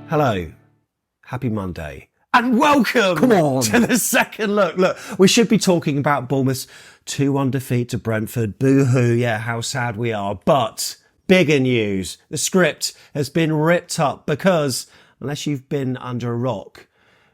Hello, happy Monday, and welcome Come on. to the second look. Look, we should be talking about Bournemouth's 2-1 defeat to Brentford. Boo-hoo, yeah, how sad we are. But bigger news, the script has been ripped up because, unless you've been under a rock,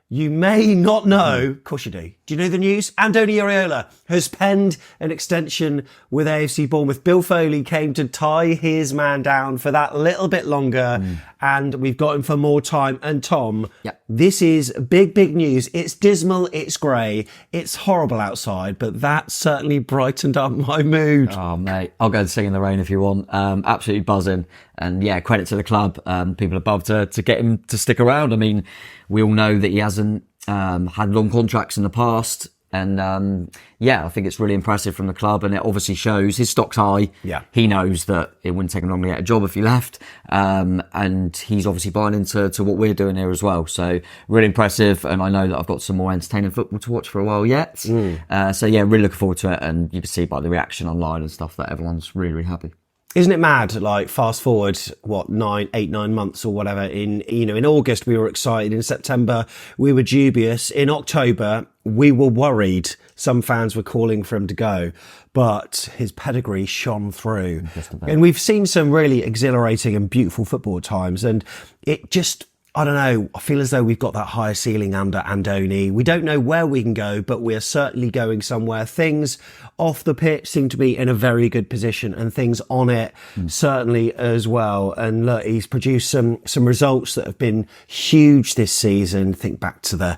you may not know, of course you do. Do you know the news? Andoni Iraola has penned an extension with AFC Bournemouth. Bill Foley came to tie his man down for that little bit longer, and we've got him for more time. And Tom, This is big news. It's dismal, it's grey, it's horrible outside, but that certainly brightened up my mood. Oh, mate, I'll go and sing in the rain if you want. Absolutely buzzing. And yeah, credit to the club, people above to get him to stick around. I mean, we all know that he hasn't had long contracts in the past. And I think it's really impressive from the club, and it obviously shows his stock's high. Yeah. He knows that it wouldn't take him long to get a job if he left. And he's obviously buying into what we're doing here as well. So really impressive. And I know that I've got some more entertaining football to watch for a while yet. So yeah, really looking forward to it. And you can see by the reaction online and stuff that everyone's really happy. Isn't it mad? Like, fast forward, 9 months or whatever. In August, we were excited. In September, we were dubious. In October, we were worried. Some fans were calling for him to go, but his pedigree shone through. And we've seen some really exhilarating and beautiful football at times. And it just, I don't know, I feel as though we've got that higher ceiling under Andoni. We don't know where we can go, but we're certainly going somewhere. Things off the pitch seem to be in a very good position, and things on it certainly as well. And look, he's produced some results that have been huge this season. Think back to the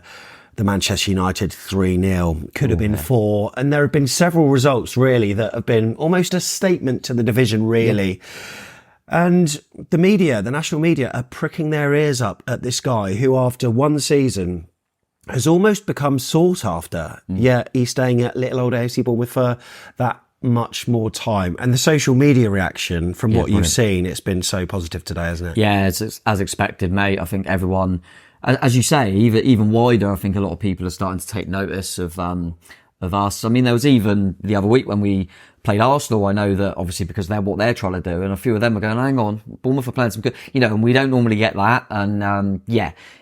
Manchester United 3-0, could have been 4. And there have been several results really that have been almost a statement to the division really. Yeah. And the media, the national media, are pricking their ears up at this guy who, after one season, has almost become sought after. Yet he's staying at little old AFC Bournemouth for that much more time. And the social media reaction from what you've seen, it's been so positive today, hasn't it? Yeah, it's as expected, mate. I think everyone, as you say, even wider, I think a lot of people are starting to take notice of us. I mean, there was even the other week when we played Arsenal, I know that obviously because they're what they're trying to do, and a few of them are going, hang on, Bournemouth are playing some good, and we don't normally get that. And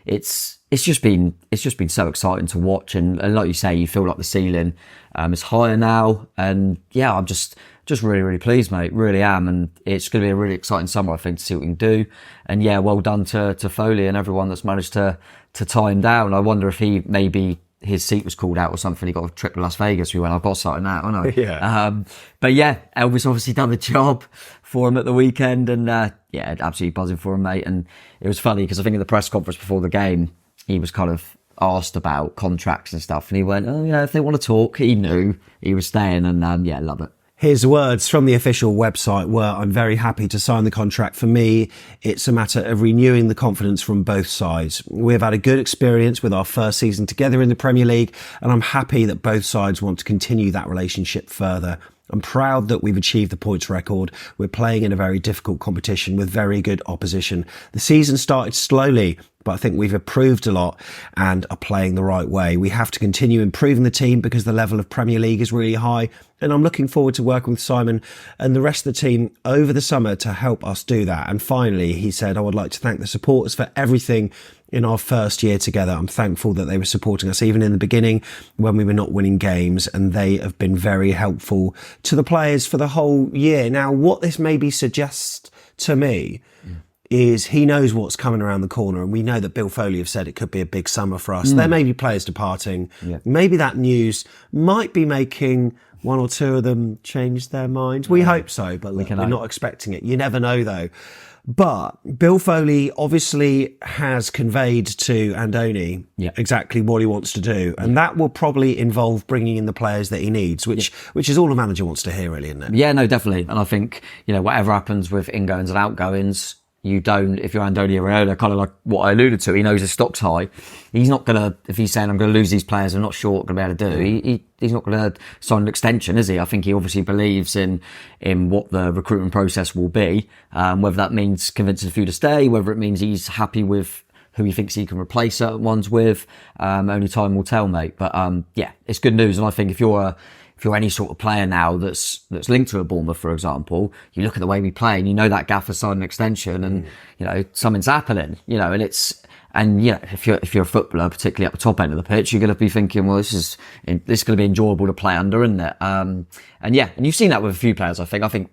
it's just been so exciting to watch, and like you say, you feel like the ceiling is higher now, and yeah, I'm just really pleased, mate, really am. And it's going to be a really exciting summer, I think, to see what we can do. And yeah, well done to Foley and everyone that's managed to tie him down. I wonder if he maybe his seat was called out or something. He got a trip to Las Vegas. We went, I've got something out, I know. Yeah. But yeah, Elvis obviously done the job for him at the weekend, and absolutely buzzing for him, mate. And it was funny because I think in the press conference before the game, he was kind of asked about contracts and stuff, and he went, if they want to talk, he knew he was staying, and love it. His words from the official website were, I'm very happy to sign the contract. For me, it's a matter of renewing the confidence from both sides. We've had a good experience with our first season together in the Premier League, and I'm happy that both sides want to continue that relationship further. I'm proud that we've achieved the points record. We're playing in a very difficult competition with very good opposition. The season started slowly, but I think we've improved a lot and are playing the right way. We have to continue improving the team because the level of Premier League is really high. And I'm looking forward to working with Simon and the rest of the team over the summer to help us do that. And finally, he said, I would like to thank the supporters for everything in our first year together. I'm thankful that they were supporting us even in the beginning when we were not winning games, and they have been very helpful to the players for the whole year. Now, what this maybe suggests to me is he knows what's coming around the corner, and we know that Bill Foley have said it could be a big summer for us. There may be players departing. Maybe that news might be making one or two of them change their minds. We hope so, but look, we're not expecting it. You never know, though. But Bill Foley obviously has conveyed to Andoni exactly what he wants to do. And that will probably involve bringing in the players that he needs, which is all a manager wants to hear, really, isn't it? Yeah, no, definitely. And I think, whatever happens with ingoings and outgoings, you don't, if you're Andoni Iraola, kind of like what I alluded to, he knows his stock's high. He's not going to, if he's saying I'm going to lose these players, I'm not sure what I'm going to be able to do. He's not going to sign an extension, is he? I think he obviously believes in what the recruitment process will be. Whether that means convincing a few to stay, whether it means he's happy with who he thinks he can replace certain ones with, only time will tell, mate. But it's good news. And I think if you're any sort of player now that's linked to a Bournemouth, for example, you look at the way we play and you know that Gaffer signed an extension and, something's happening, and it's And yeah, if you're a footballer, particularly at the top end of the pitch, you're going to be thinking, well, this is going to be enjoyable to play under, isn't it? And you've seen that with a few players. I think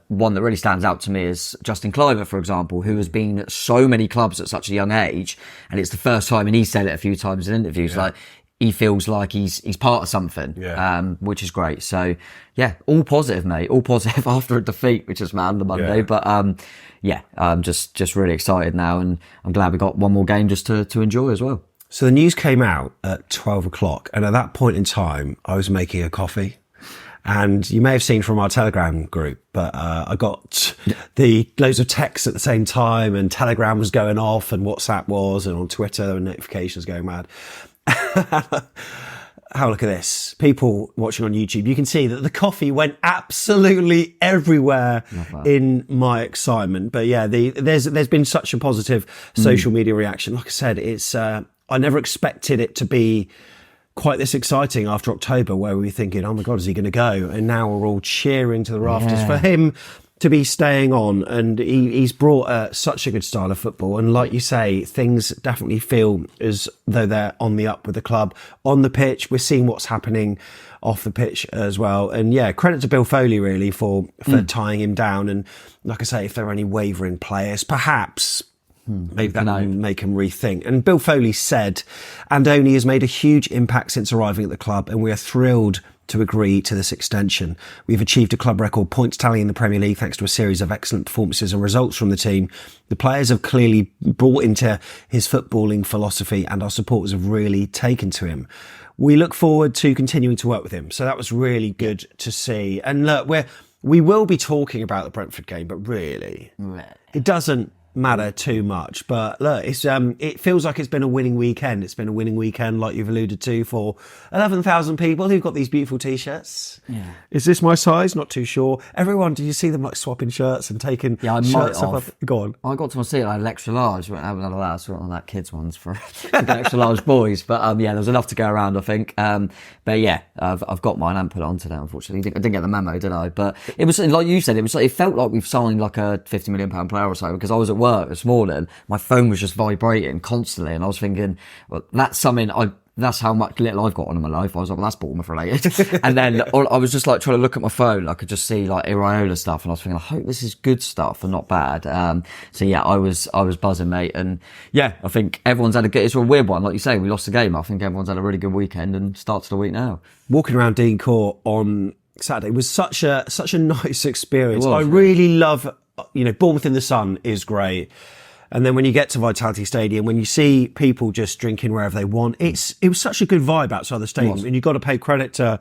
one that really stands out to me is Justin Cliver, for example, who has been at so many clubs at such a young age, and it's the first time, and he said it a few times in interviews, like he feels like he's part of something, which is great. So yeah, all positive, mate. All positive after a defeat, which is mad on the Monday. Yeah. But I'm just really excited now, and I'm glad we got one more game just to enjoy as well. So the news came out at 12 o'clock, and at that point in time, I was making a coffee. And you may have seen from our Telegram group, but I got the loads of texts at the same time, and Telegram was going off, and WhatsApp was, and on Twitter there were notifications going mad. How look at this. People watching on YouTube, you can see that the coffee went absolutely everywhere in my excitement. But yeah, there's been such a positive social media reaction. Like I said, it's I never expected it to be quite this exciting after October, where we were thinking, oh my God, is he going to go? And now we're all cheering to the rafters for him to be staying on. And he's brought such a good style of football. And like you say, things definitely feel as though they're on the up with the club. On the pitch, we're seeing what's happening off the pitch as well. And yeah, credit to Bill Foley really for tying him down. And like I say, if there are any wavering players, perhaps maybe that will make him rethink. And Bill Foley said, Andoni has made a huge impact since arriving at the club, and we are thrilled to agree to this extension. We've achieved a club record points tally in the Premier League thanks to a series of excellent performances and results from the team. The players have clearly bought into his footballing philosophy, and our supporters have really taken to him. We look forward to continuing to work with him. So that was really good to see. And look, we will be talking about the Brentford game, but really, it doesn't matter too much. But look, it's it feels like it's been a winning weekend. It's been a winning weekend, like you've alluded to, for 11,000 people who've got these beautiful t-shirts. Yeah. Is this my size? Not too sure. Everyone, did you see them like swapping shirts and taking shirts off? Go on. I got to my seat, I had an extra large. We won't have another large, so on that kids ones for extra large boys. But there was enough to go around, I think. But yeah, I've got mine and put it on today, unfortunately. I didn't get the memo, did I? But it was, like you said, it felt like we've signed like a £50 million player or so, because I was at work this morning, my phone was just vibrating constantly, and I was thinking, well, that's how much little I've got on in my life. I was like, well, that's Bournemouth related. And then I was just like trying to look at my phone. I could just see like Iraola stuff, and I was thinking, I hope this is good stuff and not bad. So yeah, I was buzzing, mate. And yeah, I think everyone's had it's a weird one. Like you say, we lost the game. I think everyone's had a really good weekend and starts the week now. Walking around Dean Court on Saturday was such a nice experience. I really love, Bournemouth in the sun is great. And then when you get to Vitality Stadium, when you see people just drinking wherever they want, it was such a good vibe outside the stadium. And you've got to pay credit to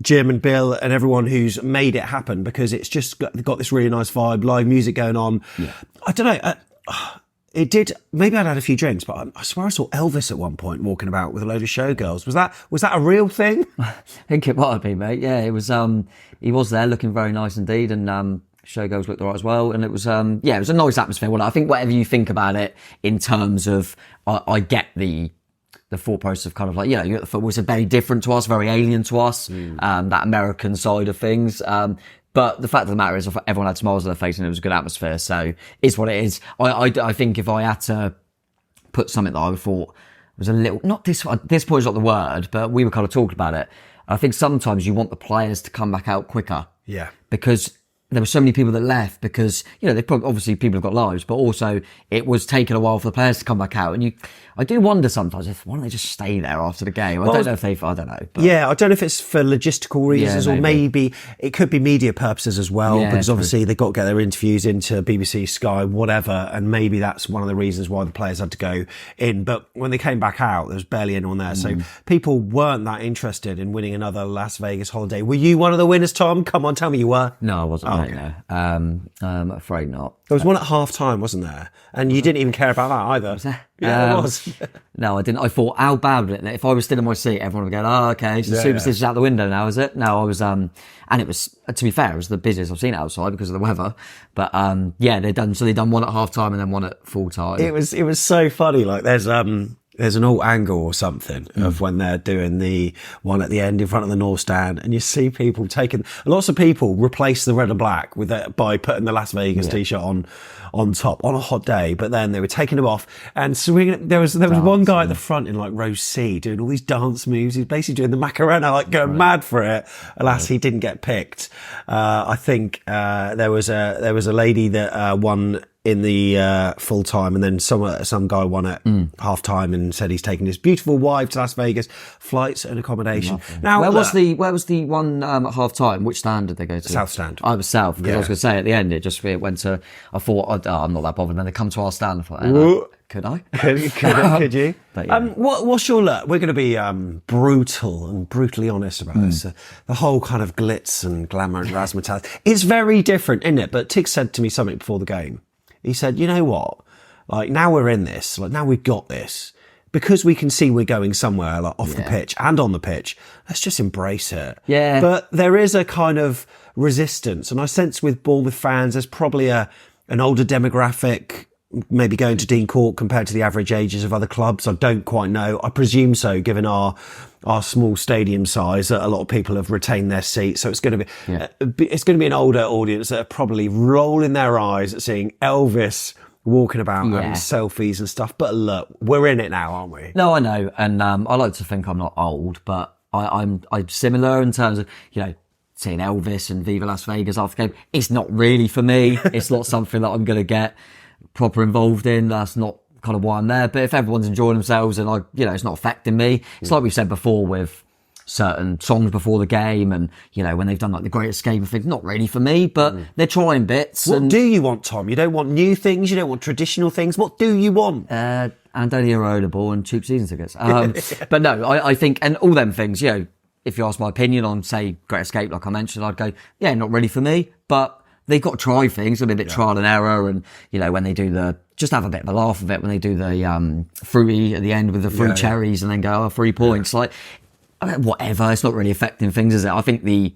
Jim and Bill and everyone who's made it happen, because it's just got this really nice vibe, live music going on. Yeah. I don't know. It did. Maybe I'd had a few drinks, but I swear I saw Elvis at one point walking about with a load of showgirls. Was that a real thing? I think it might have been, mate. Yeah, it was. He was there, looking very nice indeed, and showgirls looked all right as well. And it was, it was a nice atmosphere. Well, I think whatever you think about it in terms of, I get the thought process of kind of like, the football was very different to us, very alien to us, that American side of things. But the fact of the matter is, everyone had smiles on their face and it was a good atmosphere. So it's what it is. I think if I had to put something that I thought was a little, not this point is not the word, but we were kind of talking about it. I think sometimes you want the players to come back out quicker. Yeah. Because there were so many people that left because, they probably, obviously people have got lives, but also it was taking a while for the players to come back out. And I do wonder sometimes why don't they just stay there after the game? I don't know. But. Yeah, I don't know if it's for logistical reasons or maybe it could be media purposes as well, because obviously they've got to get their interviews into BBC, Sky, whatever. And maybe that's one of the reasons why the players had to go in. But when they came back out, there was barely anyone there. So people weren't that interested in winning another Las Vegas holiday. Were you one of the winners, Tom? Come on, tell me you were. No, I wasn't. No. I'm afraid not. There was one at half time, wasn't there? And you didn't even care about that either. Was there? Yeah, there was. No, I didn't. I thought, how bad would it? If I was still in my seat, everyone would go, "Oh, okay, so Superstitious out the window now, is it?" No, I was. And it was, to be fair, it was the busiest I've seen it outside because of the weather. But they'd done one at half time and then one at full time. It was so funny. Like there's there's an alt angle or something of when they're doing the one at the end in front of the North Stand, and you see people lots of people replace the red and black with that by putting the Las Vegas t-shirt on top on a hot day, but then they were taking them off and swinging. There was one guy at the front in like row C doing all these dance moves. He's basically doing the Macarena, like going mad for it. Alas, he didn't get picked. I think there was a lady that won in the full time, and then some guy won at half time and said he's taking his beautiful wife to Las Vegas, flights and accommodation. Now, where was the one at half time? Which stand did they go to? South Stand. I was South, because I was going to say at the end it went to. I thought I'm not that bothered. And then they come to our stand. I thought, could I? Could you? But yeah. What's your look? We're going to be brutal and brutally honest about this. The whole kind of glitz and glamour and razzmatazz. It's very different, isn't it? But Tig said to me something before the game. He said, you know what? Like, now we're in this. Like, now we've got this. Because we can see we're going somewhere, like, off the pitch and on the pitch. Let's just embrace it. Yeah. But there is a kind of resistance. And I sense with Bournemouth fans, there's probably an older demographic, maybe going to Dean Court compared to the average ages of other clubs. I don't quite know. I presume so, given our small stadium size, that a lot of people have retained their seats. So it's going to be an older audience that are probably rolling their eyes at seeing Elvis walking about having selfies and stuff. But look, we're in it now, aren't we? No, I know. And I like to think I'm not old, but I'm similar in terms of, seeing Elvis and Viva Las Vegas after the game. It's not really for me. It's not something that I'm going to get proper involved in. That's not kind of why I'm there. But if everyone's enjoying themselves and it's not affecting me, it's like we've said before with certain songs before the game, and when they've done like the Great Escape and things, not really for me, but they're trying bits. What do you want, Tom? You don't want new things, you don't want traditional things. What do you want? Andoni Iraola ball and cheap season tickets. But no, I think, and all them things, if you ask my opinion on, say, Great Escape, like I mentioned, I'd go, not really for me, but they've got to try things, a bit trial and error, and when they do just have a bit of a laugh of it when they do the fruity at the end with the free cherries and then go 3 points, like whatever. It's not really affecting things, is it? I think the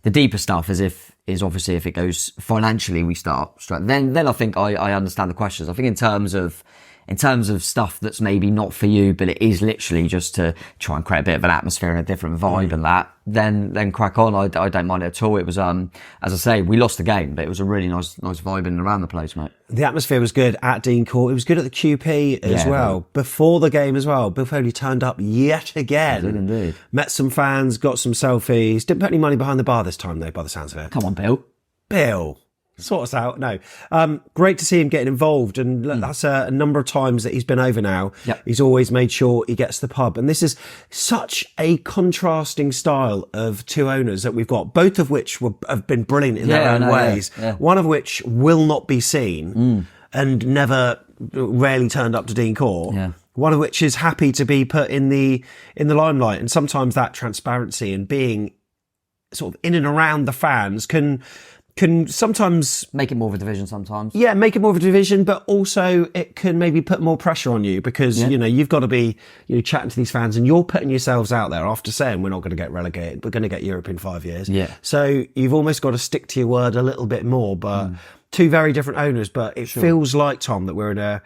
deeper stuff is obviously if it goes financially, we start straight. Then I think I understand the questions. I think in terms of stuff that's maybe not for you, but it is literally just to try and create a bit of an atmosphere and a different vibe and that, then crack on. I don't mind it at all. It was, as I say, we lost the game, but it was a really nice vibe in and around the place, mate. The atmosphere was good at Dean Court. It was good at the QP as well. Right. Before the game as well, Bill Foley turned up yet again. He did indeed. Met some fans, got some selfies. Didn't put any money behind the bar this time though, by the sounds of it. Come on, Bill. Sort us out. No. Great to see him getting involved. And look, that's a number of times that he's been over now. Yep. He's always made sure he gets the pub. And this is such a contrasting style of two owners that we've got, both of which have been brilliant in their own ways. Yeah. One of which will not be seen and rarely turned up to Dean Court. Yeah. One of which is happy to be put in the limelight. And sometimes that transparency and being sort of in and around the fans can sometimes make it more of a division sometimes. Yeah, make it more of a division, but also it can maybe put more pressure on you because, you've got to be chatting to these fans and you're putting yourselves out there after saying we're not going to get relegated, we're going to get Europe in 5 years. Yeah. So you've almost got to stick to your word a little bit more, but two very different owners, but it feels like, Tom, that we're in a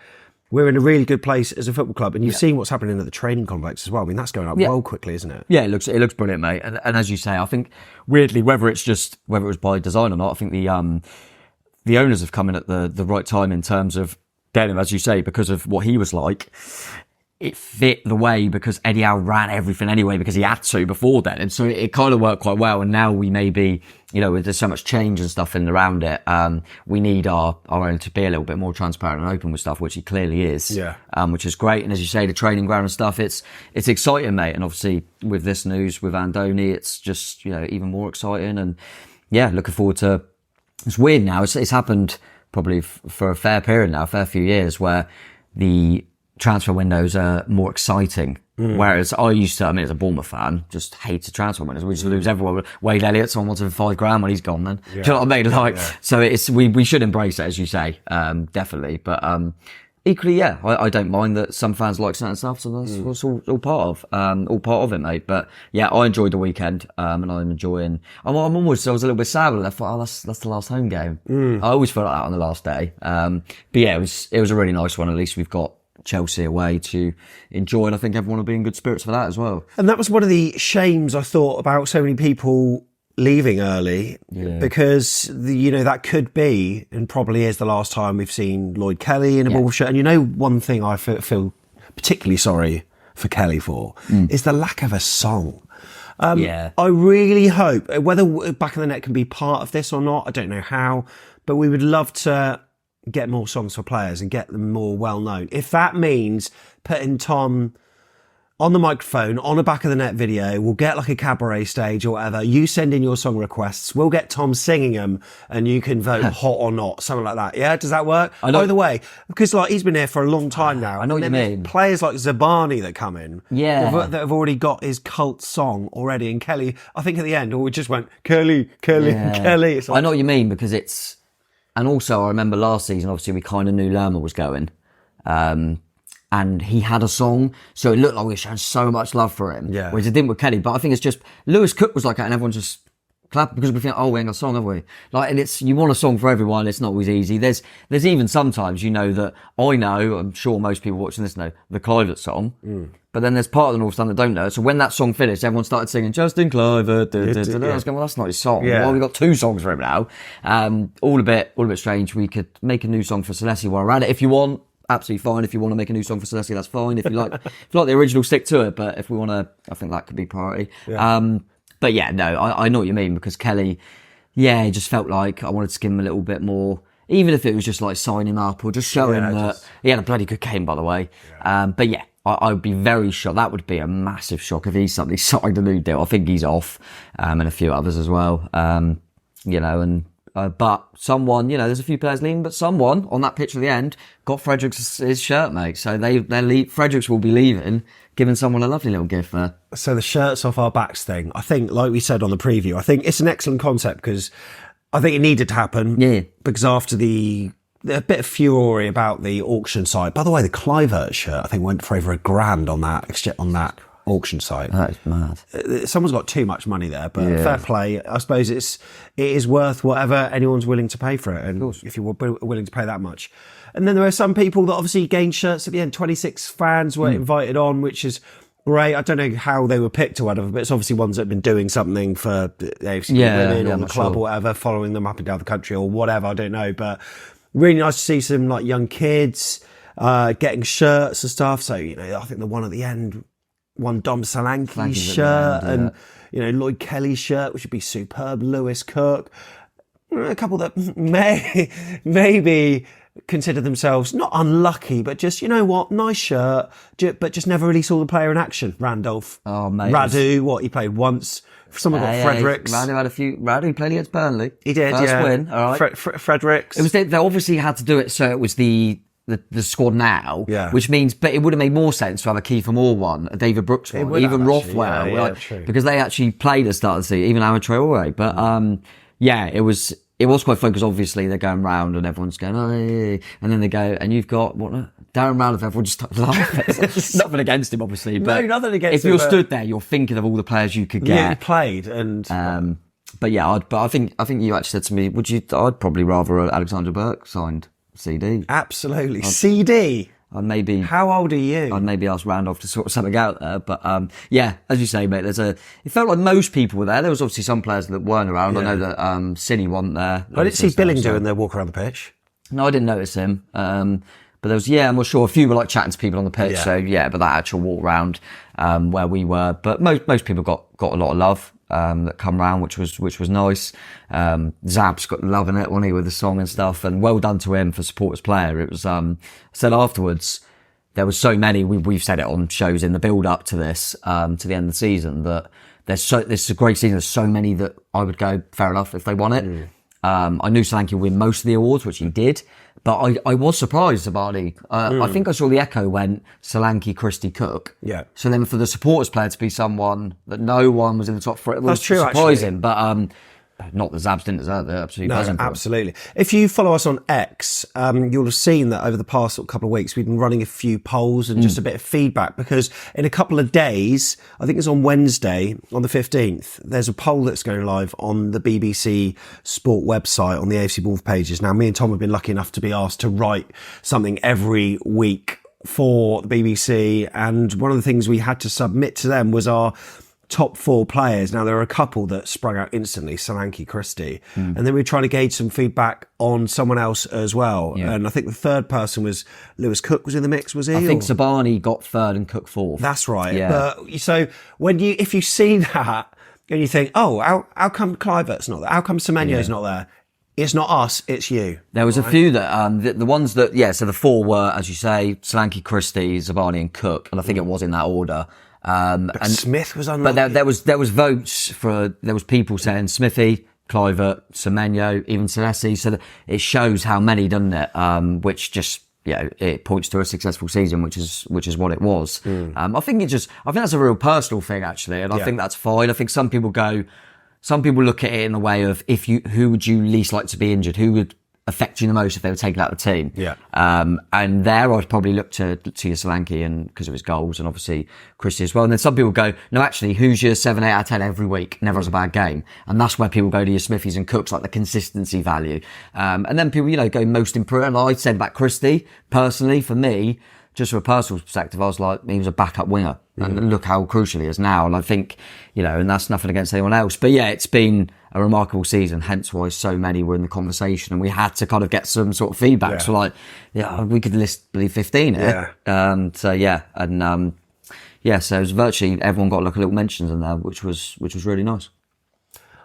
really good place as a football club, and you've seen what's happening at the training complex as well. I mean, that's going up well quickly, isn't it? Yeah, it looks brilliant, mate. And as you say, I think weirdly, whether it was by design or not, I think the owners have come in at the right time in terms of getting him, as you say, because of what he was like. It fit the way because Eddie Howe ran everything anyway because he had to before then. And so it kind of worked quite well. And now we maybe, there's so much change and stuff in around it. We need our own to be a little bit more transparent and open with stuff, which he clearly is. Yeah. Which is great. And as you say, the training ground and stuff, it's exciting, mate. And obviously with this news with Andoni, it's just, even more exciting. And yeah, looking forward to, it's weird now. It's happened probably for a fair period now, a fair few years where the transfer windows are more exciting. Whereas I used to, as a Bournemouth fan, just hated transfer windows. We just lose everyone. Wade Elliott, someone wanted $5,000 when he's gone then. Yeah. Do you know what I mean? So we should embrace it, as you say, definitely. But, equally, I don't mind that some fans like certain stuff, so that's all part of it, mate. But yeah, I enjoyed the weekend, and I'm enjoying, I was a little bit sad when I thought, that's the last home game. I always felt like that on the last day. But yeah, it was a really nice one. At least we've got Chelsea away to enjoy, and I think everyone will be in good spirits for that as well. And that was one of the shames I thought about so many people leaving early, because that could be and probably is the last time we've seen Lloyd Kelly in a Bournemouth shirt. And one thing I feel particularly sorry for Kelly for is the lack of a song. I really hope, whether Back of the Net can be part of this or not, I don't know how, but we would love to get more songs for players and get them more well known. If that means putting Tom on the microphone on a Back of the Net video, we'll get like a cabaret stage or whatever. You send in your song requests, we'll get Tom singing them, and you can vote hot or not, something like that. Yeah, does that work? Either way, because he's been here for a long time now. I know what you mean. Players like Zabani that come in, that have already got his cult song already. And Kelly, I think at the end, we just went Kelly. It's I know what you mean, because it's, and also I remember last season, obviously we kind of knew Lerma was going. And he had a song, so it looked like we were showing so much love for him. Yeah. Whereas it didn't with Kelly. But I think it's just, Lewis Cook was like that, and everyone just clapped because we think, we ain't got a song, have we? And you want a song for everyone, it's not always easy. There's even sometimes, that I know, I'm sure most people watching this know, the Clivert song. But then there's part of the North Stand that don't know it. So when that song finished, everyone started singing Justin Clivert. I was going, well, that's not his song. Yeah. Well, we've got 2 songs for him now. All a bit strange. We could make a new song for Celeste while we're at it if you want. Absolutely fine. If you want to make a new song for Celeste, that's fine. If you like the original, stick to it. But if we want to, I think that could be priority. Yeah. But yeah, no, I know what you mean, because Kelly, it just felt like I wanted to give him a little bit more, even if it was just like sign him up or just show him that he had a bloody good game, by the way. Yeah. But yeah, I would be very shocked. That would be a massive shock if he suddenly signed a new deal. I think he's off, and a few others as well. But someone, there's a few players leaving, but someone on that pitch at the end got Fredericks his shirt, mate. So Fredericks will be leaving, giving someone a lovely little gift there. So the shirts off our backs thing, I think, like we said on the preview, I think it's an excellent concept, because I think it needed to happen. Yeah. Because after a bit of furore about the auction site. By the way, the Clivert shirt, I think, went for over $1,000 on that auction site. That is mad. Someone's got too much money there, but fair play. I suppose it is worth whatever anyone's willing to pay for it, and if you're willing to pay that much. And then there are some people that obviously gained shirts at the end. 26 fans were invited on, which is great. I don't know how they were picked or whatever, but it's obviously ones that have been doing something for the AFC women or the club or whatever, following them up and down the country or whatever, I don't know. But really nice to see some young kids getting shirts and stuff. So, I think the one at the end, one Dom Solanke shirt and, Lloyd Kelly shirt, which would be superb. Lewis Cook. A couple that maybe consider themselves not unlucky, but just, nice shirt, but just never really saw the player in action. Randolph. Oh, mate. Radu, he played once. Someone got Fredericks. Radu played against Burnley. He did, First win, all right. Fredericks. It was, they obviously had to do it so it was the squad now, which means, but it would have made more sense to have a Kiefer Moore one, a David Brooks one, even Rothwell, because they actually played at the start of the season, even Aaron Traore. But it was quite fun, because obviously they're going round and everyone's going, and then they go, and you've got Darren Randolph, everyone just started laughing. Nothing against him, obviously, but nothing against him. If you're stood there, you're thinking of all the players you could get. Yeah, he played, and but I think you actually said to me, I'd probably rather Alexander Burke signed CD. Absolutely. CD? I'd maybe... How old are you? I'd maybe ask Randolph to sort something out there. But, as you say, mate, it felt like most people were there. There was obviously some players that weren't around. Yeah. I know that Cine wasn't there. I didn't see Billing doing their walk around the pitch. No, I didn't notice him. But there was, I'm not sure, a few were chatting to people on the pitch. Yeah. So, but that actual walk round where we were. But most people got a lot of love. That come round, which was nice. Zab's got loving it, wasn't he, with the song and stuff, and well done to him for supporters player. It was, said afterwards, there was so many, we've said it on shows in the build up to this, to the end of the season, that this is a great season. There's so many that I would go, fair enough, if they won it. I knew Solanke would win most of the awards, which he did, but I was surprised about it. I think I saw the echo went Solanke, Christie, Cook. Yeah. So then for the supporters player to be someone that no one was in the top 3, it was surprising, but not that Zabs didn't deserve it. Absolutely. No, absolutely. If you follow us on X, you'll have seen that over the past couple of weeks, we've been running a few polls and just a bit of feedback, because in a couple of days, I think it's on Wednesday, on the 15th, there's a poll that's going live on the BBC Sport website on the AFC Bournemouth pages. Now, me and Tom have been lucky enough to be asked to write something every week for the BBC, and one of the things we had to submit to them was our top 4 players. Now, there are a couple that sprung out instantly, Solanke, Christie, and then we were trying to gauge some feedback on someone else as well. Yeah. And I think the third person was Lewis Cook was in the mix, was he? I think Sabani got 3rd and Cook 4th. That's right. Yeah. But so if you see that and you think, oh, how come Kluivert's not there? How come Semenyo's not there? It's not us, it's you. There was a few that, the ones that, so the 4 were, as you say, Solanke, Christie, Zabani and Cook, and I think it was in that order. And Smith was unlucky. But there was votes there was people saying Smithy, Kluivert, Semenyo, even Celesi, so it shows how many, doesn't it? Which just, it points to a successful season, which is what it was. I think that's a real personal thing, actually, and I think that's fine. I think some people look at it in the way of who would you least like to be injured? Who would affect you the most if they were taken out of the team? Yeah. And there I'd probably look to your Solanke and because of his goals and obviously Christie as well. And then some people go, no, actually, who's your 7, 8 out of 10 every week? Never has a bad game. And that's where people go to your Smithies and Cooks, like the consistency value. And then people, go most improved. And I said about Christie, personally, for me, just from a personal perspective, I was like, he was a backup winger. And look how crucial he is now. And I think, and that's nothing against anyone else. But it's been a remarkable season, hence why so many were in the conversation. And we had to kind of get some sort of feedback. Yeah. So like, we could list 15 here. Yeah. So it was virtually everyone got like a little mentions in there, which was really nice.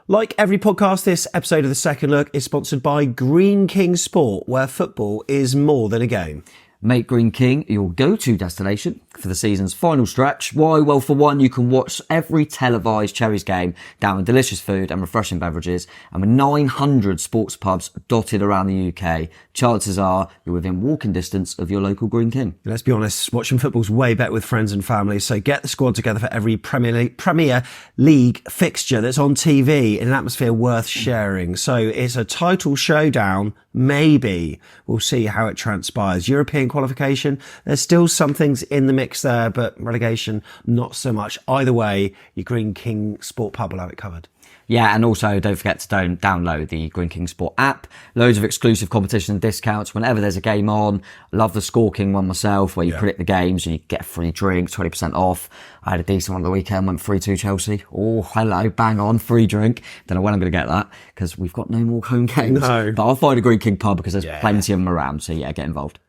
Like every podcast, this episode of The Second Look is sponsored by Green King Sport, where football is more than a game. Make Green King your go-to destination for the season's final stretch. Why? Well, for one, you can watch every televised Cherries game down with delicious food and refreshing beverages. And with 900 sports pubs dotted around the UK, chances are you're within walking distance of your local Green King. Let's be honest, watching football's way better with friends and family. So get the squad together for every Premier League fixture that's on TV in an atmosphere worth sharing. So it's a title showdown. Maybe. We'll see how it transpires. European qualification, there's still some things in the mix there, but relegation, not so much. Either way, your Green King Sport Pub will have it covered. Yeah, and also don't forget to download the Green King Sport app. Loads of exclusive competition and discounts whenever there's a game on. I love the Score King one myself, where you predict the games and you get a free drink, 20% off. I had a decent one on the weekend, went 3-2 Chelsea. Oh, hello, bang on, free drink. Don't know when I'm going to get that, because we've got no more home games. No. But I'll find a Green King pub, because there's plenty of them around, so get involved.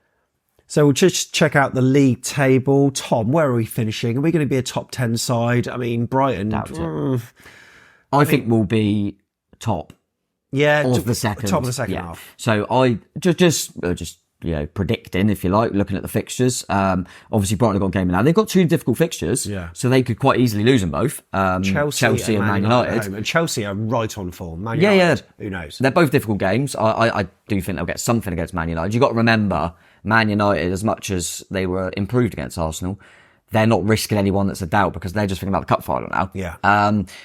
So we'll just check out the league table. Tom, where are we finishing? Are we going to be a top 10 side? I mean, Brighton... I think we'll be top. Of the second. Top of the second half. So I just predicting, if you like, looking at the fixtures. Obviously Brighton have got a game now. They've got 2 difficult fixtures. Yeah. So they could quite easily lose them both. Chelsea and Man United. And Chelsea are right on form. Man United, who knows? They're both difficult games. I do think they'll get something against Man United. You've got to remember, Man United, as much as they were improved against Arsenal, they're not risking anyone that's a doubt, because they're just thinking about the cup final now. Yeah.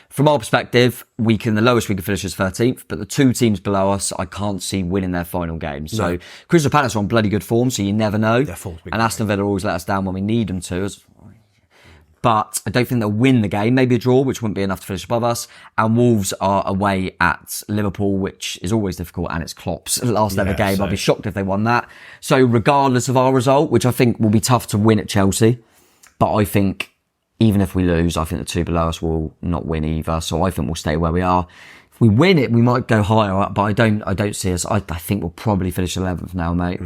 From our perspective, the lowest we can finish is 13th, but the 2 teams below us, I can't see winning their final game. So Crystal Palace are on bloody good form, so you never know. And Aston Villa always let us down when we need them to. But I don't think they'll win the game. Maybe a draw, which wouldn't be enough to finish above us. And Wolves are away at Liverpool, which is always difficult, and it's Klopp's last ever game. So I'd be shocked if they won that. So regardless of our result, which I think will be tough to win at Chelsea, but I think even if we lose, I think the 2 below us will not win either. So I think we'll stay where we are. If we win it, we might go higher up, but I don't see us. I think we'll probably finish 11th now, mate.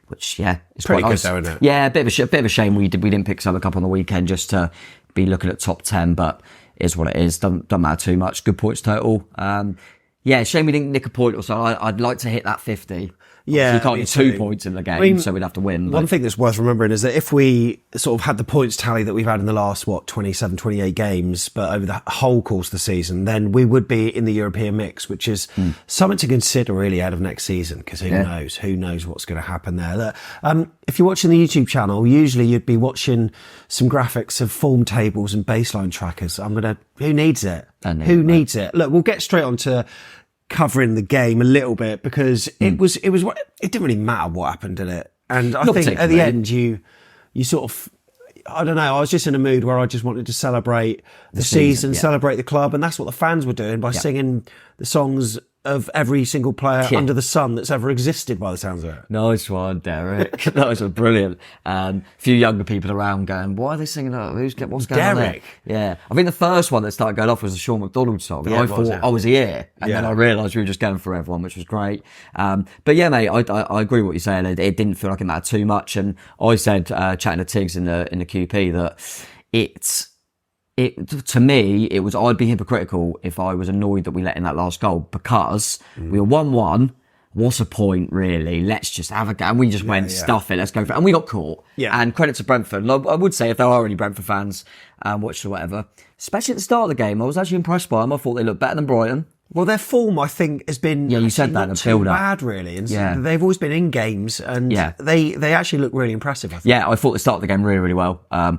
Which is pretty quite good, nice. though, isn't it? Yeah, a bit of a shame we didn't pick Southern Cup on the weekend just to be looking at top 10, but it is what it is. Doesn't matter too much. Good points total. Shame we didn't nick a point or so. I'd like to hit that 50. Yeah, you can't get 2 points in the game, so we'd have to win. One thing that's worth remembering is that if we sort of had the points tally that we've had in the last, 27, 28 games, but over the whole course of the season, then we would be in the European mix, which is something to consider really out of next season, because who knows what's going to happen there. Look, if you're watching the YouTube channel, usually you'd be watching some graphics of form tables and baseline trackers. Who needs it? Who needs it? Look, we'll get straight on to covering the game a little bit, because it didn't really matter what happened, did it? And I think at the end you sort of, I don't know, I was just in a mood where I just wanted to celebrate the season, celebrate the club, and that's what the fans were doing by singing the songs of every single player under the sun that's ever existed, by the sounds of it. Nice one, Derek. That was brilliant. A few younger people around going, why are they singing that? What's going on there? Yeah. I think the first one that started going off was the Sean McDonald song. And I thought, I was here. And then I realised we were just going for everyone, which was great. But yeah, mate, I agree with what you're saying. It didn't feel like it mattered too much. And I said, chatting to Tiggs in the QP, that to me, it was, I'd be hypocritical if I was annoyed that we let in that last goal, because we were 1-1. What's the point, really? Let's just have a go. And we just went, stuff it, let's go for it. And we got caught. Yeah. And credit to Brentford. And I would say, if there are any Brentford fans watched or whatever, especially at the start of the game, I was actually impressed by them. I thought they looked better than Brighton. Well, their form, I think, has been you said that, not too bad, really. And they've always been in games, and they actually look really impressive, I think. Yeah, I thought they started the game really, really well. I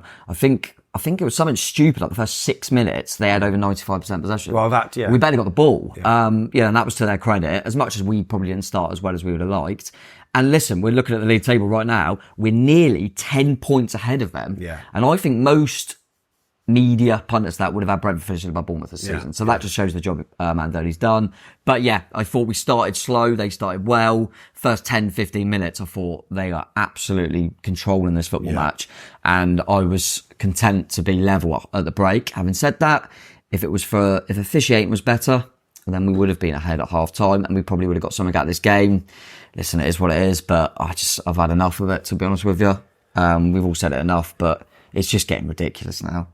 think it was something stupid, like the first 6 minutes, they had over 95% possession. Well, we barely got the ball. And that was to their credit, as much as we probably didn't start as well as we would have liked. And listen, we're looking at the league table right now. We're nearly 10 points ahead of them. Yeah. And I think most media pundits that would have had Brentford finishing above Bournemouth this season. So that just shows the job Andoni's done. But yeah, I thought we started slow. They started well. First 10, 15 minutes, I thought they are absolutely controlling this football match. And I was content to be level at the break. Having said that, if officiating was better, then we would have been ahead at half time and we probably would have got something out of this game. Listen, it is what it is, but I've had enough of it, to be honest with you. We've all said it enough, but it's just getting ridiculous now.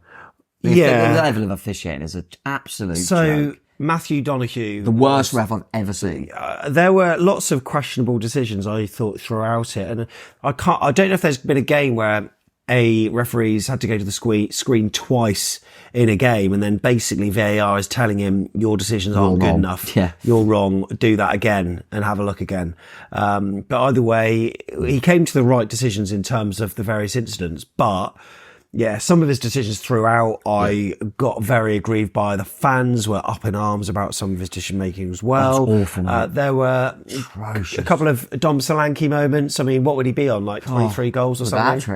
The level of officiating is an absolute joke. Matthew Donoghue, the worst ref I've ever seen. There were lots of questionable decisions, I thought, throughout it, and I don't know if there's been a game where a referee's had to go to the screen twice in a game, and then basically VAR is telling him your decisions aren't good enough. Yeah, you're wrong. Do that again and have a look again. But either way, he came to the right decisions in terms of the various incidents, but. Yeah, some of his decisions throughout, I got very aggrieved by. The fans were up in arms about some of his decision making as well. That's awful, there were a couple of Dom Solanke moments. I mean, what would he be on? Like 23 goals or something?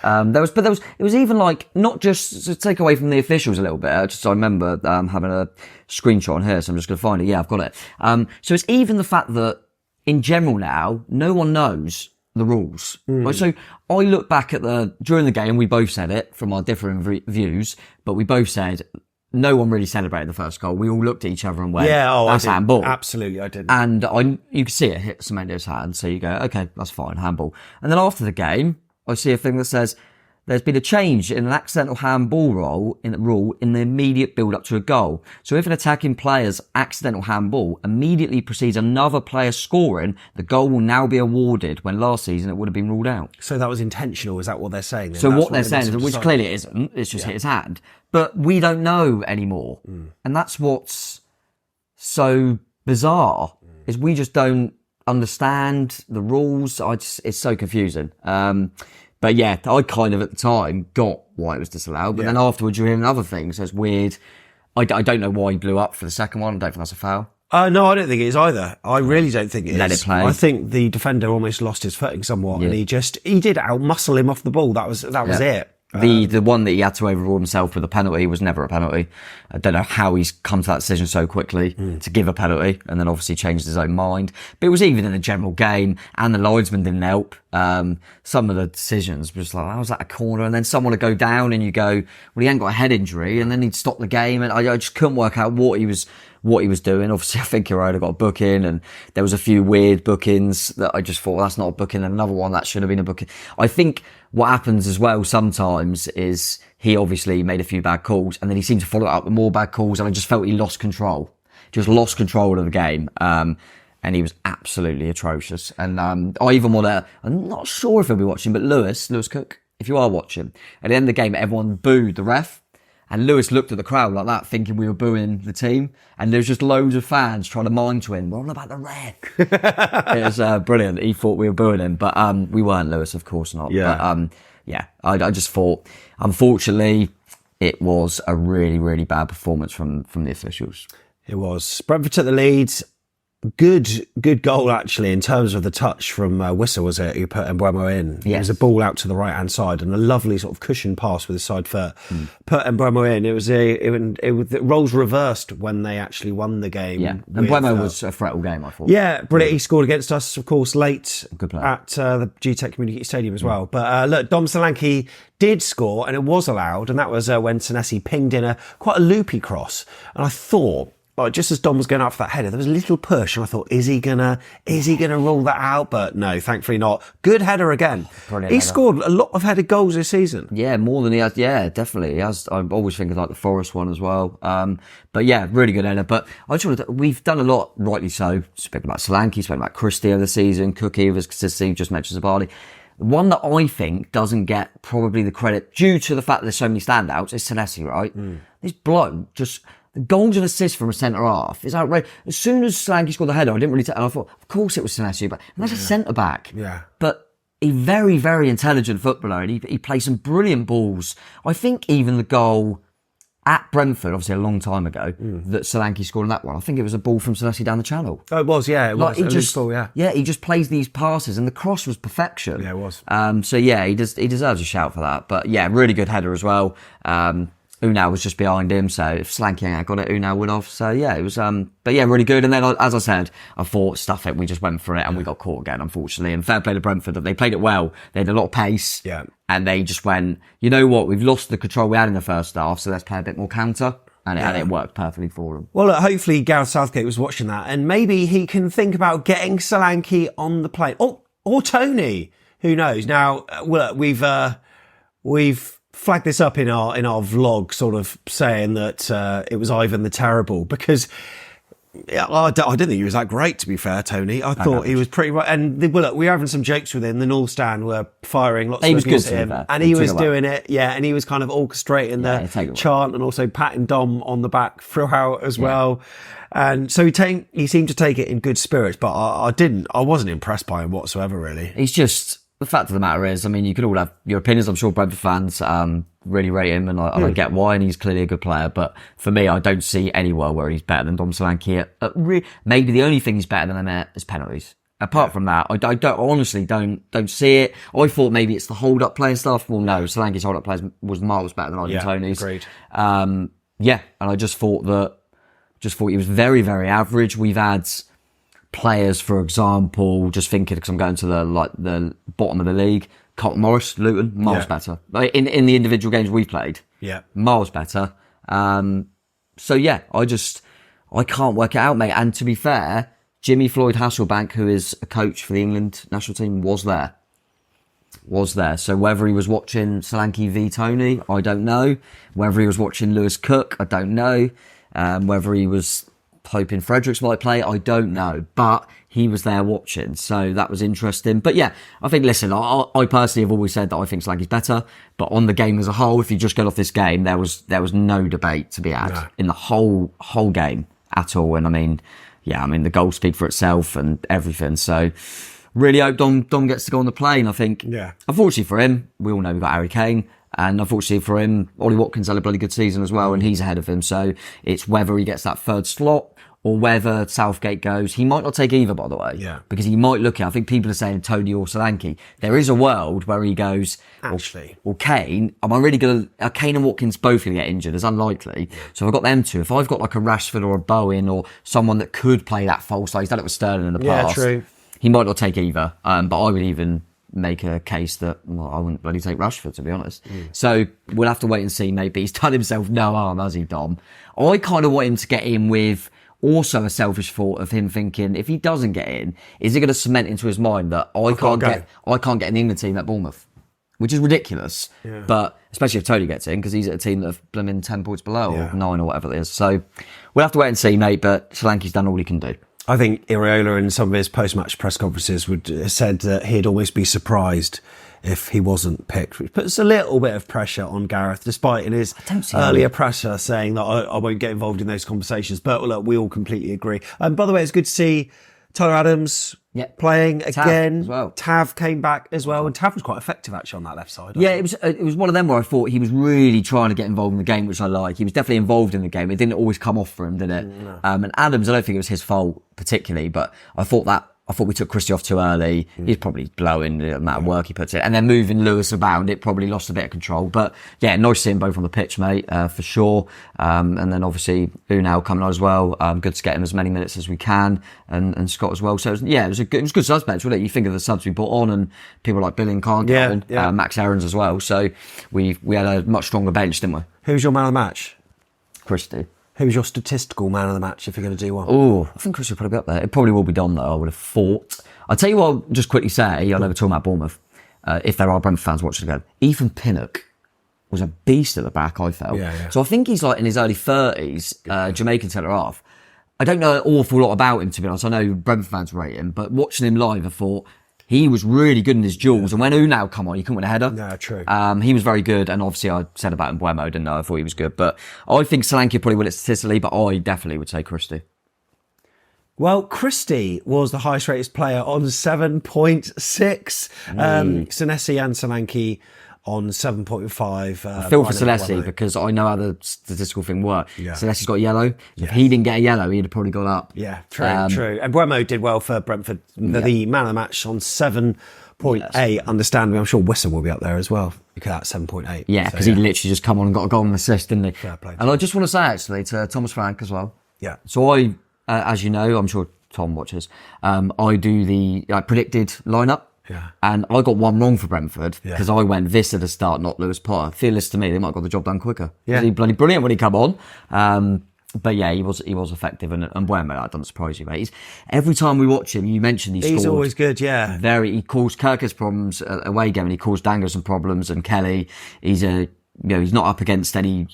It was even like, not just to take away from the officials a little bit. I remember having a screenshot on here, so I'm just going to find it. Yeah, I've got it. So it's even the fact that in general now, no one knows the rules. Right? So I look back at during the game, we both said it from our differing views, but we both said no one really celebrated the first goal. We all looked at each other and went, that's handball. Absolutely, I didn't. And you could see it hit Semendo's hand, so you go, okay, that's fine, handball. And then after the game, I see a thing that says, there's been a change in an accidental handball rule in the immediate build-up to a goal. So if an attacking player's accidental handball immediately precedes another player scoring, the goal will now be awarded, when last season it would have been ruled out. So that was intentional, is that what they're saying? So what they're saying, which clearly it isn't, it's just hit his hand. But we don't know anymore. And that's what's so bizarre, is we just don't understand the rules. It's so confusing. But yeah, I kind of at the time got why it was disallowed. But then afterwards you hear another thing. So it's weird. I don't know why he blew up for the second one. I don't think that's a foul. No, I don't think it is either. I really don't think it is. Let it play. I think the defender almost lost his footing somewhat, and he did out-muscle him off the ball. That was it. The one that he had to overrule himself with a penalty was never a penalty. I don't know how he's come to that decision so quickly to give a penalty, and then obviously changed his own mind. But it was even in the general game, and the linesman didn't help. Some of the decisions were just like, how's that a corner? And then someone would go down and you go, well, he ain't got a head injury, and then he'd stop the game, and I just couldn't work out what he was doing. Obviously, I think Iraola got a booking, and there was a few weird bookings that I just thought, well, that's not a booking, and another one that should have been a booking. I think what happens as well sometimes is he obviously made a few bad calls, and then he seemed to follow it up with more bad calls, and I just felt he lost control. Just lost control of the game. And he was absolutely atrocious. And I'm not sure if he'll be watching, but Lewis Cook, if you are watching, at the end of the game, everyone booed the ref. And Lewis looked at the crowd like that, thinking we were booing the team. And there's just loads of fans trying to mind to him, we're on about the ref. It was brilliant. He thought we were booing him, but we weren't, Lewis, of course not. Yeah. But I just thought, unfortunately, it was a really, really bad performance from the officials. It was. Brentford took the lead. Good goal, actually, in terms of the touch from Whistle, was it? Who put Mbeumo in. Yes. It was a ball out to the right-hand side and a lovely sort of cushion pass with his side foot. Put Mbeumo in. It was the roles reversed when they actually won the game. Yeah, and Mbeumo was a threat all game, I thought. Yeah, brilliant. He scored against us, of course, late Good player. at the G-Tech Community Stadium as well. But look, Dom Solanke did score, and it was allowed, and that was when Senesi pinged in quite a loopy cross. And I thought, just as Dom was going up for that header, there was a little push, and I thought, is he gonna rule that out? But no, thankfully not. Good header again. Brilliant He header. scored a lot of headed goals this season. Yeah, more than he has. Yeah, definitely. He has. I always think of like the Forest one as well. But yeah, really good header. But I just wanted to, we've done a lot, rightly so. Spoken about Solanke, spoken about Christie over the season, Cookie with his consistency, just mentioned Zabali. One that I think doesn't get probably the credit due to the fact that there's so many standouts is Senesi, right? This bloke just. The goals and assists from a centre-half is outrageous. As soon as Solanke scored the header, I didn't really and I thought, of course it was Senesi, but that's a centre-back. Yeah. But a very, very intelligent footballer, and he plays some brilliant balls. I think even the goal at Brentford, obviously a long time ago, that Solanke scored in that one, I think it was a ball from Senesi down the channel. Oh, it was, yeah. It was. He A just, loose ball, yeah. Yeah, he just plays these passes, and the cross was perfection. Yeah, it was. So yeah, he deserves a shout for that. But yeah, really good header as well. Unai was just behind him, so if Solanke ain't got it, Unai would have. So yeah, it was, but yeah, really good. And then, as I said, I thought, stuff it, we just went for it, and we got caught again, unfortunately. And fair play to Brentford, they played it well. They had a lot of pace. Yeah. And they just went, you know what, we've lost the control we had in the first half, so let's play a bit more counter. And it worked perfectly for them. Well, look, hopefully Gareth Southgate was watching that, and maybe he can think about getting Solanke on the plane. Or Tony. Who knows? Now, well, we've flagged this up in our vlog, sort of saying that it was Ivan the Terrible, because I didn't think he was that great, to be fair, Tony. I thought he was pretty right. And look, we were having some jokes with him. The North Stand were firing lots of abuse at him, and he was doing it. Yeah, and he was kind of orchestrating the chant and also patting Dom on the back throughout as well. And so he seemed to take it in good spirits, but I wasn't impressed by him whatsoever, really. He's just, the fact of the matter is, I mean, you could all have your opinions. I'm sure Brentford fans really rate him, and I get why, and he's clearly a good player. But for me, I don't see anywhere where he's better than Dom Solanke. Maybe the only thing he's better than him at is penalties. Apart from that, I honestly don't see it. I thought maybe it's the hold-up play and stuff. Well, no, Solanke's hold-up play was miles better than Ivan Toney's. Agreed. And I just thought he was very, very average. We've had players, for example, just thinking, because I'm going to the bottom of the league, Carlton Morris, Luton, miles better. Like in the individual games we played, miles better. So yeah, I can't work it out, mate. And to be fair, Jimmy Floyd Hasselbank, who is a coach for the England national team, was there. So whether he was watching Solanke v Tony, I don't know. Whether he was watching Lewis Cook, I don't know. Whether he was hoping Fredericks might play, I don't know. But he was there watching, so that was interesting. But yeah, I think, listen, I personally have always said that I think Solanke's better. But on the game as a whole, if you just get off this game, there was no debate to be had in the whole game at all. And I mean, the goals speak for itself and everything. So really hope Dom gets to go on the plane. I think, unfortunately for him, we all know we've got Harry Kane. And unfortunately for him, Ollie Watkins had a bloody good season as well, and he's ahead of him. So it's whether he gets that third slot or whether Southgate goes. He might not take either, by the way. Because he might look at, I think people are saying Tony or Solanke. There is a world where he goes, actually, or Kane. Am I really going to, Kane and Watkins both going to get injured? It's unlikely. So if I've got them two. If I've got like a Rashford or a Bowen or someone that could play that false side, he's done it with Sterling in the past. Yeah, true. He might not take either. But I would even make a case that, I wouldn't bloody take Rashford, to be honest. So we'll have to wait and see. Maybe he's done himself no harm, has he, Dom? I kind of want him to get in with also a selfish thought of him thinking, if he doesn't get in, is it going to cement into his mind that I can't get in the England team at Bournemouth? Which is ridiculous. But especially if Tony gets in, because he's at a team that have blooming 10 points below or 9 or whatever it is. So we'll have to wait and see, mate. But Solanke's done all he can do. I think Iraola in some of his post-match press conferences said that he'd almost be surprised if he wasn't picked, which puts a little bit of pressure on Gareth, despite in his earlier presser saying that I won't get involved in those conversations. But look, we all completely agree. By the way, it's good to see Tyler Adams playing again. As well. Tav came back as well, and Tav was quite effective actually on that left side. Yeah, it was one of them where I thought he was really trying to get involved in the game, which I like. He was definitely involved in the game. It didn't always come off for him, did it? No. And Adams, I don't think it was his fault particularly, but I thought we took Christie off too early. He's probably blowing the amount of work he puts in. And then moving Lewis around, it probably lost a bit of control. But yeah, nice to see them both on the pitch, mate, for sure. And then obviously Unal coming on as well. Good to get him as many minutes as we can. And Scott as well. So it was good subs bench, wasn't it? You think of the subs we brought on and people like Billing can't get on, Max Aarons as well. So we had a much stronger bench, didn't we? Who's your man of the match? Christie. Who's your statistical man of the match if you're going to do one? Oh, I think Christie will probably be up there. It probably will be Don though, I would have thought. I'll tell you what, I'll just quickly say, I know we're talking about Bournemouth, if there are Brentford fans watching again, Ethan Pinnock was a beast at the back, I felt. Yeah. So I think he's like in his early 30s, Jamaican centre-half. I don't know an awful lot about him, to be honest. I know Brentford fans rate him, but watching him live, I thought he was really good in his duels. And when Unal come on, you couldn't win a header. No, true. He was very good. And obviously I said about Mbuemo, didn't know. I thought he was good. But I think Solanke probably win it statistically, but I definitely would say Christie. Well, Christie was the highest rated player on 7.6. Senesi and Solanke on 7.5. I feel for Celeste because I know how the statistical thing works. Yeah. Celeste's got a yellow. If he didn't get a yellow, he'd have probably got up. Yeah, true. And Mbuemo did well for Brentford. The man of the match on 7.8. Understandably, I'm sure Wissam will be up there as well. Because that's 7.8. Yeah, because he literally just come on and got a goal and assist, didn't he? Fair play. And I just want to say actually to Thomas Frank as well. Yeah. So I, as you know, I'm sure Tom watches, I do the predicted lineup. Yeah. And I got one wrong for Brentford because I went Viss at the start, not Lewis Potter. Fearless to me, they might have got the job done quicker. Yeah. He bloody brilliant when he come on. But yeah, he was effective, and Mbuemo, that doesn't surprise you, mate. Every time we watch him, you mentioned he's always good, yeah. He caused Kirkus problems away game, and he caused Dango some problems, and Kelly, he's not up against any,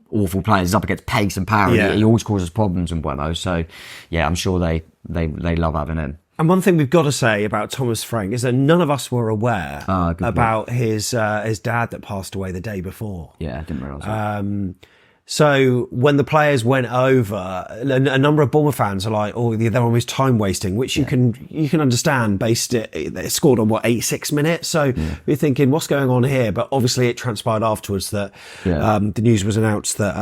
awful players. He's up against pace and power. Yeah. He always causes problems in Mbuemo. So yeah, I'm sure they love having him. And one thing we've got to say about Thomas Frank is that none of us were aware about his dad that passed away the day before. Yeah, I didn't realise that. So when the players went over, a number of Bournemouth fans are like, "Oh, they're almost time wasting," which you can understand. Based they scored on 86 minutes, so you're thinking, "What's going on here?" But obviously, it transpired afterwards that the news was announced that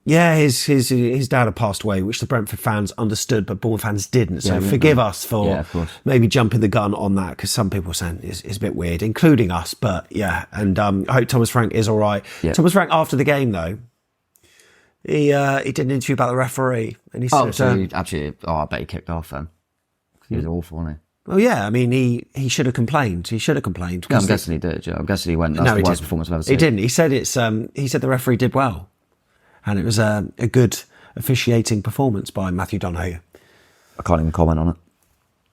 his dad had passed away, which the Brentford fans understood, but Bournemouth fans didn't. So forgive us for maybe jumping the gun on that, because some people are saying it's a bit weird, including us. But yeah, and I hope Thomas Frank is all right. Yeah. Thomas Frank after the game though. He did an interview about the referee, and he said, absolutely. Oh, I bet he kicked off then. He was awful, wasn't he? Well, yeah. I mean, he should have complained. He should have complained. Yeah, I'm guessing he did. Yeah. I'm guessing he went. That's the worst performance I've ever seen. He didn't. He said he said the referee did well, and it was a good officiating performance by Matthew Donoghue. I can't even comment on it.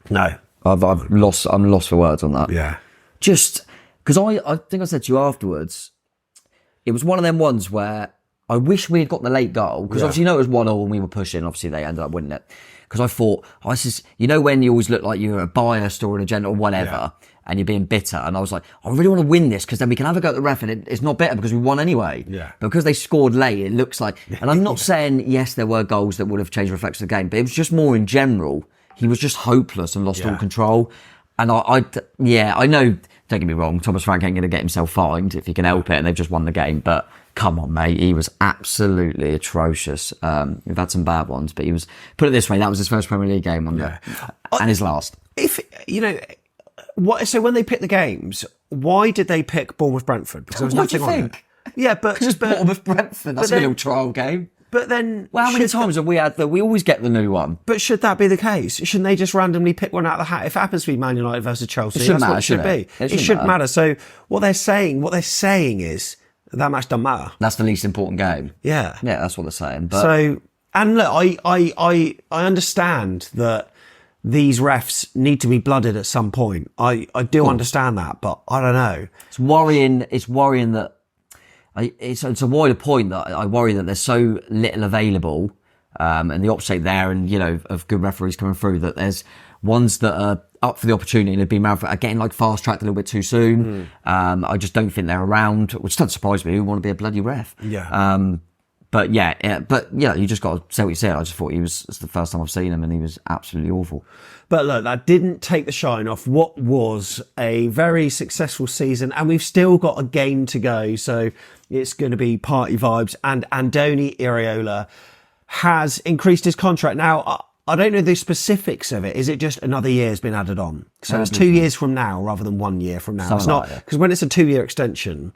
No, I'm lost for words on that. Yeah. Just because I think I said to you afterwards, it was one of them ones where I wish we had got the late goal, because obviously it was 1-0 and we were pushing. Obviously they ended up winning it. Because I thought, when you always look like you're a biased or an agenda or whatever, and you're being bitter. And I was like, I really want to win this, because then we can have a go at the ref, and it's not better because we won anyway. Yeah. But because they scored late, it looks like, and I'm not saying, yes, there were goals that would have changed the reflection of the game, but it was just more in general. He was just hopeless and lost all control. And I know, don't get me wrong, Thomas Frank ain't going to get himself fined if he can help it, and they've just won the game. But come on, mate, he was absolutely atrocious. We've had some bad ones, but he was, put it this way, that was his first Premier League game, and his last. So when they picked the games, why did they pick Bournemouth-Brentford? Because there was nothing on it. Yeah, but just Bournemouth-Brentford, that's a little trial game. But then, well, how many times have we had that? We always get the new one. But should that be the case? Shouldn't they just randomly pick one out of the hat? If it happens to be Man United versus Chelsea, that's what it should be. It shouldn't matter. So what they're saying is that match doesn't matter. That's the least important game. Yeah, that's what they're saying. But so, and look, I understand that these refs need to be blooded at some point. I do understand that, but I don't know. It's worrying that. It's a wider point that I worry that there's so little available, and the opposite there, and of good referees coming through, that there's ones that are up for the opportunity and have been around for getting fast tracked a little bit too soon. I just don't think they're around, which doesn't surprise me. Who want to be a bloody ref? Yeah. But you just got to say what you said. I just thought it's the first time I've seen him and he was absolutely awful. But look, that didn't take the shine off what was a very successful season, and we've still got a game to go, so it's going to be party vibes. And Andoni Iraola has increased his contract. Now, I don't know the specifics of it. Is it just another year has been added on? So it's 2 years from now rather than 1 year from now. Something It's not, like that. because when it's a 2-year extension,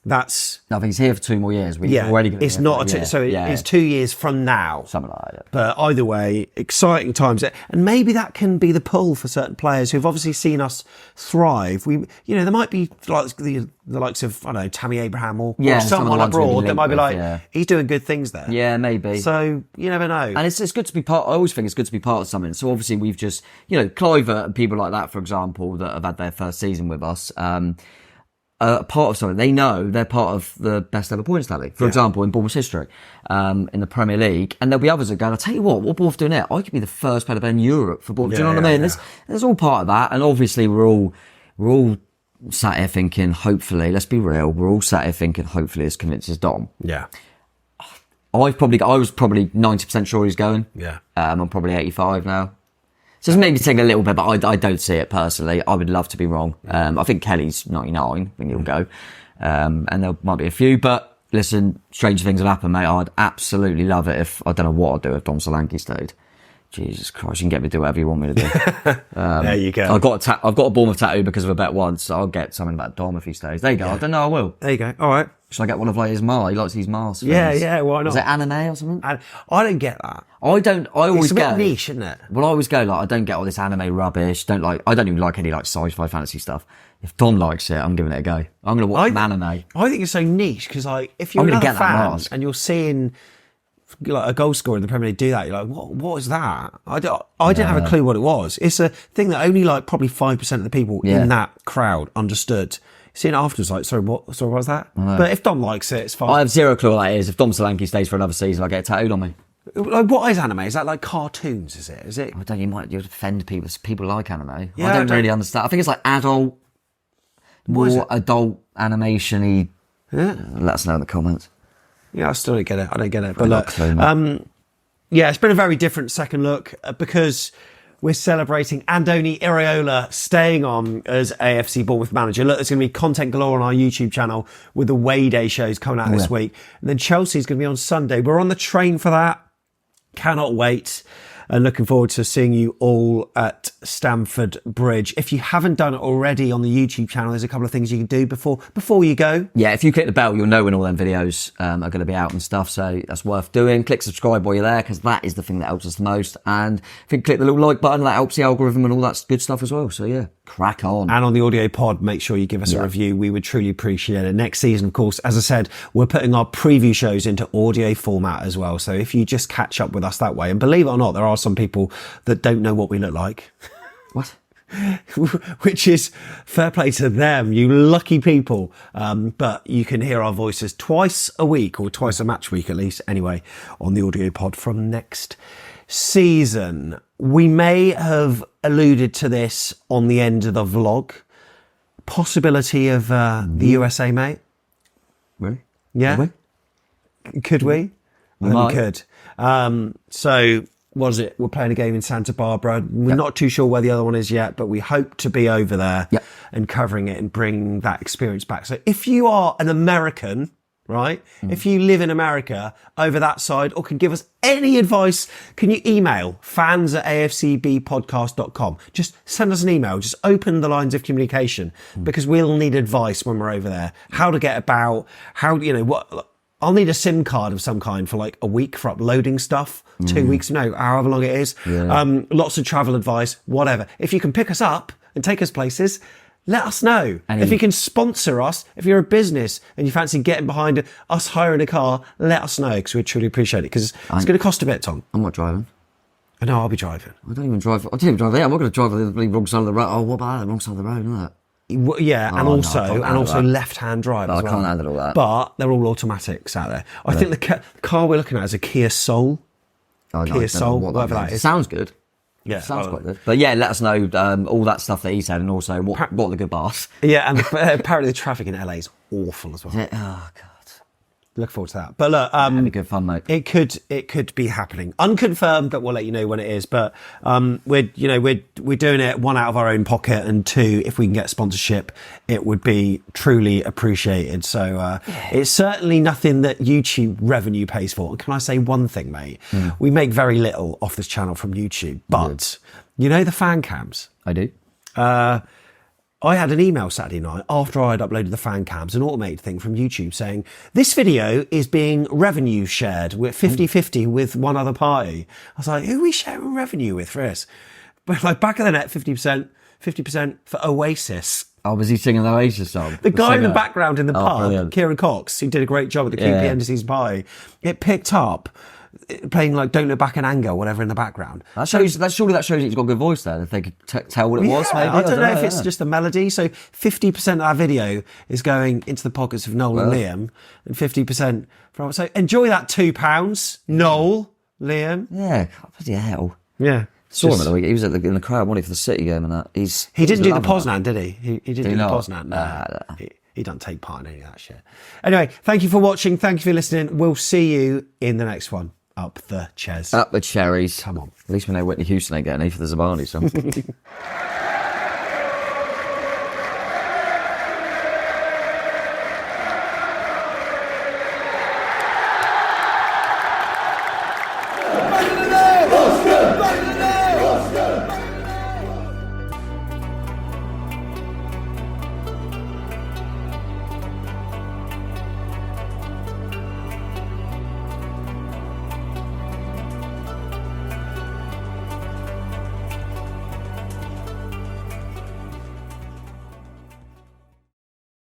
that's... I think he's here for 2 more years. Yeah, already it's not a so it's 2 years from now. Something like that. But either way, exciting times, and maybe that can be the pull for certain players who've obviously seen us thrive. There might be like the likes of, I don't know, Tammy Abraham or someone abroad that might be like, he's doing good things there. Yeah, maybe. So you never know. And it's good to be part. I always think it's good to be part of something. So obviously we've just, Cliver and people like that, for example, that have had their first season with us. Part of something. They know they're part of the best ever points tally, for example, in Bournemouth's history, in the Premier League. And there'll be others that go, I'll tell you what Bournemouth doing there? I could be the first player to play in Europe for Bournemouth. Do you know what I mean? There's all part of that. And obviously we're all sat here thinking, hopefully, let's be real, we're all sat here thinking, hopefully this convinces Dom. Yeah. I was probably 90% sure he's going. Yeah. I'm probably 85 now. So it's maybe taking a little bit, but I don't see it personally. I would love to be wrong. I think Kelly's 99 when he'll go. And there might be a few, but listen, strange things have happened, mate. I'd absolutely love it if, I don't know what I'd do if Dom Solanke stayed. Jesus Christ, you can get me to do whatever you want me to do. There you go. I've got a Bournemouth tattoo because of a bet once, so I'll get something about Dom if he stays. There you go. I don't know, I will. There you go. All right. Should I get one of like his masks? He likes his masks. Yeah, why not? Is it anime or something? And I don't get that. I always It's a go. bit niche, isn't it? Well, I always go like, I don't get all this anime rubbish. I don't even like any like sci-fi fantasy stuff. If Dom likes it, I'm giving it a go. I'm going to watch some anime. I think it's so niche because, like, if you're I'm gonna another get that fan mask. and you're seeing like a goal scorer in the Premier League do that, you're like, what is that? I didn't have a clue what it was. It's a thing that only like probably 5% of the people in that crowd understood. Seeing it afterwards, like, sorry, what was that? But if Dom likes it, it's fine. I have zero clue what that is. If Dom Solanke stays for another season, I'll get it tattooed on me. Like, what is anime? Is that like cartoons? Is it? I don't. You'd offend people. People like anime. Yeah, I don't really understand. I think it's like adult, more adult animation-y. Yeah. Let us know in the comments. Yeah, I still don't get it. I don't get it. But look, clue, yeah, it's been a very different second look because we're celebrating Andoni Iraola staying on as AFC Bournemouth manager. Look, there's going to be content galore on our YouTube channel with the Way Day shows coming out this week. And then Chelsea's going to be on Sunday. We're on the train for that. Cannot wait. And looking forward to seeing you all at Stamford Bridge. If you haven't done it already on the YouTube channel, there's a couple of things you can do before you go. Yeah, if you click the bell, you'll know when all them videos are going to be out and stuff. So that's worth doing. Click subscribe while you're there because that is the thing that helps us the most. And if you click the little like button, that helps the algorithm and all that good stuff as well. So yeah, crack on. And on the audio pod, make sure you give us a review. We would truly appreciate it. Next season, of course, as I said, we're putting our preview shows into audio format as well. So if you just catch up with us that way, and believe it or not, there are some people that don't know what we look like. What? Which is fair play to them, you lucky people. But you can hear our voices twice a week, or twice a match week at least, anyway, on the audio pod from next season. We may have alluded to this on the end of the vlog. Possibility of the USA, mate. Really? Yeah. Could we? I think we could. So, what is it? We're playing a game in Santa Barbara. We're not too sure where the other one is yet, but we hope to be over there and covering it and bring that experience back. So if you are an American, right? If you live in America over that side or can give us any advice, can you email fans@afcbpodcast.com? Just send us an email. Just open the lines of communication because we'll need advice when we're over there. How to get about, what... I'll need a SIM card of some kind for like a week for uploading stuff, 2 weeks, however long it is. Yeah. Lots of travel advice, whatever. If you can pick us up and take us places, let us know. If you can sponsor us, if you're a business and you fancy getting behind us hiring a car, let us know because we'd truly appreciate it because it's going to cost a bit, Tom. I'm not driving. I know, I'll be driving. I don't even drive there. I'm not going to drive on the wrong side of the road. Oh, what about that? The wrong side of the road, isn't it? Yeah, and also left-hand drive as well. I can't handle all that. But they're all automatics out there. I think the car we're looking at is a Kia Soul. Kia Soul, whatever that is. Sounds good. Yeah, sounds quite good. But yeah, let us know all that stuff that he said, and also what are the good bars. Yeah, and apparently the traffic in LA is awful as well. Oh God. Look forward to that. But look, That'd be good fun, mate. it could be happening. Unconfirmed, but we'll let you know when it is. But we're doing it, one, out of our own pocket, and two, if we can get sponsorship, it would be truly appreciated. So it's certainly nothing that YouTube revenue pays for. And can I say one thing, mate? We make very little off this channel from YouTube, but you know the fan cams? I do. I had an email Saturday night after I had uploaded the fan cams, an automated thing from YouTube saying, this video is being revenue shared with 50-50 with one other party. I was like, who are we sharing revenue with for this? But like back of the net, 50% for Oasis. Oh, was he singing the Oasis song? The guy in the background in the pub, brilliant. Kieran Cox, who did a great job at the QP end of season party, it picked up playing like Don't Look Back in Anger, whatever in the background. Surely that shows he's got a good voice there. If they could tell what it was, maybe. I don't know if it's just the melody. So 50% of our video is going into the pockets of Noel and Liam, and 50% from. So enjoy that £2, Noel, Liam. Yeah, bloody hell. Yeah. Saw him at the week. He was in the crowd, wasn't he, for the City game and that. He didn't do the Poznan, did he? He didn't do the not? Poznan. No. He doesn't take part in any of that shit. Anyway, thank you for watching. Thank you for listening. We'll see you in the next one. Up the Cherries. Up the Cherries. Come on. At least we know Whitney Houston ain't getting any for the Zabani song.